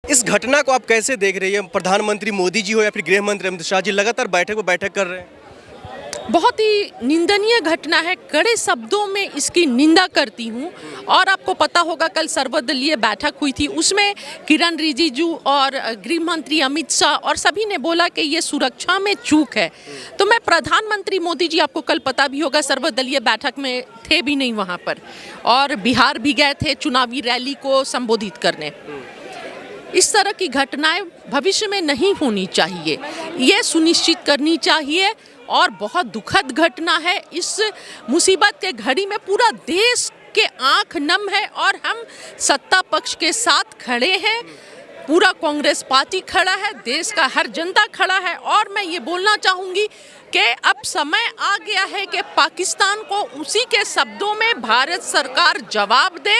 इस घटना को आप कैसे देख रही हैं? प्रधानमंत्री मोदी जी हो या फिर गृह मंत्री अमित शाह जी लगातार बैठक पे बैठक कर रहे हैं। बहुत ही निंदनीय घटना है, कड़े शब्दों में इसकी निंदा करती हूँ। और आपको पता होगा कल सर्वदलीय बैठक हुई थी, उसमें किरण रिजिजू और गृह मंत्री अमित शाह और सभी ने बोला कि ये सुरक्षा में चूक है। तो मैं प्रधानमंत्री मोदी जी, आपको कल पता भी होगा, सर्वदलीय बैठक में थे भी नहीं वहाँ पर, और बिहार भी गए थे चुनावी रैली को संबोधित करने। इस तरह की घटनाएं भविष्य में नहीं होनी चाहिए, ये सुनिश्चित करनी चाहिए। और बहुत दुखद घटना है, इस मुसीबत के घड़ी में पूरा देश के आंख नम है और हम सत्ता पक्ष के साथ खड़े हैं। पूरा कांग्रेस पार्टी खड़ा है, देश का हर जनता खड़ा है। और मैं ये बोलना चाहूँगी कि अब समय आ गया है कि पाकिस्तान को उसी के शब्दों में भारत सरकार जवाब दे।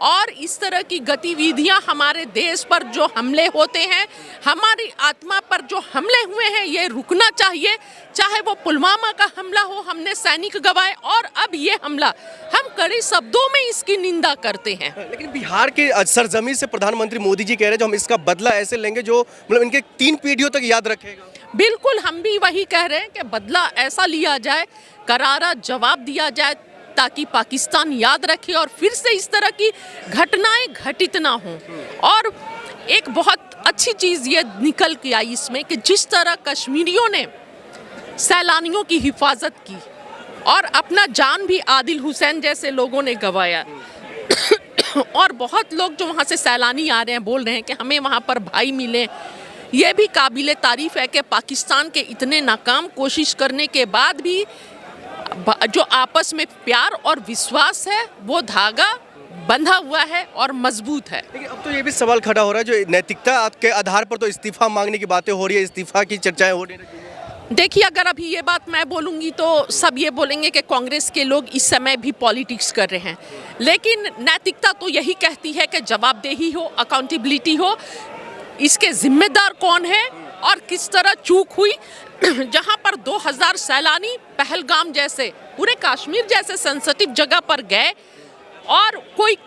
और इस तरह की गतिविधियां, हमारे देश पर जो हमले होते हैं, हमारी आत्मा पर जो हमले हुए हैं, ये रुकना चाहिए। चाहे वो पुलवामा का हमला हो, हमने सैनिक गंवाए, और अब ये हमला, हम कड़े शब्दों में इसकी निंदा करते हैं। लेकिन बिहार के सरजमी से प्रधानमंत्री मोदी जी कह रहे हैं जो हम इसका बदला ऐसे लेंगे जो मतलब इनके 3 पीढ़ियों तक याद रखेगा। बिल्कुल, हम भी वही कह रहे हैं कि बदला ऐसा लिया जाए, करारा जवाब दिया जाए, ताकि पाकिस्तान याद रखे और फिर से इस तरह की घटनाएं घटित ना हों। और एक बहुत अच्छी चीज़ ये निकल के आई इसमें कि जिस तरह कश्मीरियों ने सैलानियों की हिफाजत की और अपना जान भी आदिल हुसैन जैसे लोगों ने गंवाया और बहुत लोग जो वहाँ से सैलानी आ रहे हैं बोल रहे हैं कि हमें वहाँ पर भाई मिले। ये भी काबिले तारीफ़ है कि पाकिस्तान के इतने नाकाम कोशिश करने के बाद भी जो आपस में प्यार और विश्वास है, वो धागा बंधा हुआ है और मजबूत है। लेकिन अब तो ये भी सवाल खड़ा हो रहा है, जो नैतिकता के आधार पर तो इस्तीफा मांगने की बातें हो रही है, इस्तीफा की चर्चाएं हो रही है। देखिए, अगर अभी ये बात मैं बोलूँगी तो सब ये बोलेंगे कि कांग्रेस के लोग इस समय भी पॉलिटिक्स कर रहे हैं। लेकिन नैतिकता तो यही कहती है कि जवाबदेही हो, अकाउंटेबिलिटी हो, इसके जिम्मेदार कौन है और किस तरह चूक हुई। जहां पर 2000 सैलानी पहलगाम जैसे, पूरे कश्मीर जैसे सेंसिटिव जगह पर गए और कोई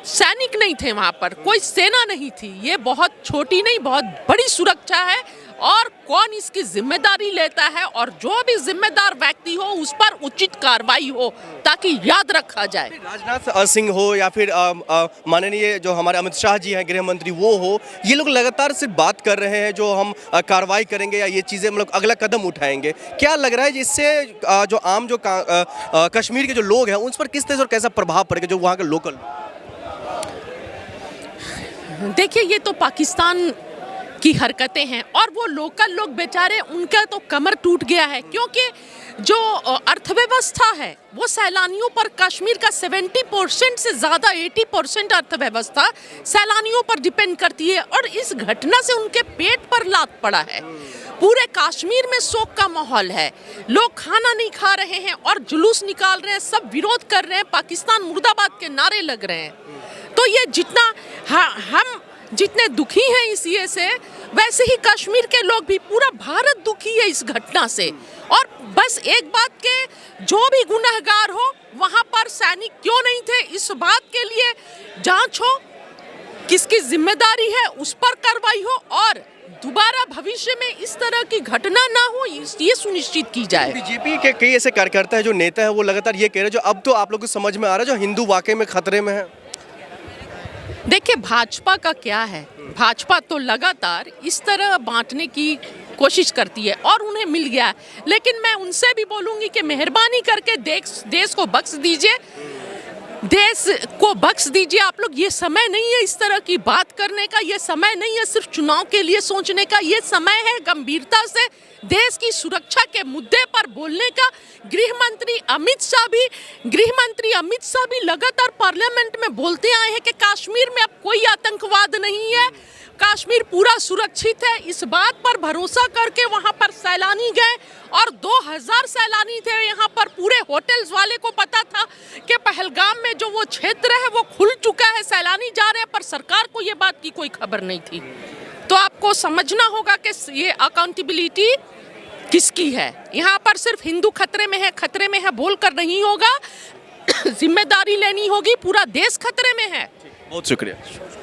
सैनिक नहीं थे वहां पर, कोई सेना नहीं थी। ये बहुत छोटी नहीं, बहुत बड़ी सुरक्षा है। और कौन इसकी जिम्मेदारी लेता है, और जो भी जिम्मेदार व्यक्ति हो उस पर उचित कार्रवाई हो ताकि याद रखा जाए। राजनाथ सिंह हो या फिर माननीय जो हमारे अमित शाह जी हैं गृह मंत्री, वो हो, ये लोग लगातार सिर्फ बात कर रहे हैं जो हम कार्रवाई करेंगे या ये चीज़ें मतलब अगला कदम उठाएंगे। क्या लग रहा है जिससे जो आम जो कश्मीर के जो लोग हैं उन पर किस तरह और कैसा प्रभाव पड़ेगा, जो वहाँ के लोकल? देखिए, ये तो पाकिस्तान की हरकतें हैं और वो लोकल लोग बेचारे, उनका तो कमर टूट गया है, क्योंकि जो अर्थव्यवस्था है वो सैलानियों पर, कश्मीर का 70% से ज़्यादा 80% अर्थव्यवस्था सैलानियों पर डिपेंड करती है। और इस घटना से उनके पेट पर लात पड़ा है। पूरे कश्मीर में शोक का माहौल है, लोग खाना नहीं खा रहे हैं और जुलूस निकाल रहे हैं, सब विरोध कर रहे हैं, पाकिस्तान मुर्दाबाद के नारे लग रहे हैं। तो ये जितना हम जितने दुखी हैं इस ये से, वैसे ही कश्मीर के लोग भी, पूरा भारत दुखी है इस घटना से। और बस एक बात के, जो भी गुनहगार हो, वहाँ पर सैनिक क्यों नहीं थे, इस बात के लिए जांच हो, किसकी जिम्मेदारी है उस पर कार्रवाई हो, और दोबारा भविष्य में इस तरह की घटना ना हो, ये सुनिश्चित की जाए। बीजेपी के कई ऐसे कार्यकर्ता है, जो नेता है, वो लगातार ये कह रहे हैं, जो अब तो आप लोग को समझ में आ रहा है, जो हिंदू वाकई में खतरे में है। देखिए, भाजपा का क्या है, भाजपा तो लगातार इस तरह बांटने की कोशिश करती है और उन्हें मिल गया। लेकिन मैं उनसे भी बोलूँगी कि मेहरबानी करके देश को बख्श दीजिए, देश को बख्श दीजिए आप लोग। ये समय नहीं है इस तरह की बात करने का, ये समय नहीं है सिर्फ चुनाव के लिए सोचने का, ये समय है गंभीरता से देश की सुरक्षा के मुद्दे पर बोलने का। गृह मंत्री अमित शाह भी लगातार पार्लियामेंट में बोलते आए हैं कि कश्मीर में अब कोई आतंकवाद नहीं है, कश्मीर पूरा सुरक्षित है। इस बात पर भरोसा करके वहां पर सैलानी गए और 2000 सैलानी थे यहाँ पर। पूरे होटल्स वाले को पता था कि पहलगाम में जो वो क्षेत्र है वो खुल चुका है, सैलानी जा रहे हैं, पर सरकार को ये बात की कोई खबर नहीं थी। तो आपको समझना होगा कि ये अकाउंटेबिलिटी किसकी है। यहाँ पर सिर्फ हिंदू खतरे में है बोल कर नहीं होगा, जिम्मेदारी लेनी होगी, पूरा देश खतरे में है। बहुत शुक्रिया।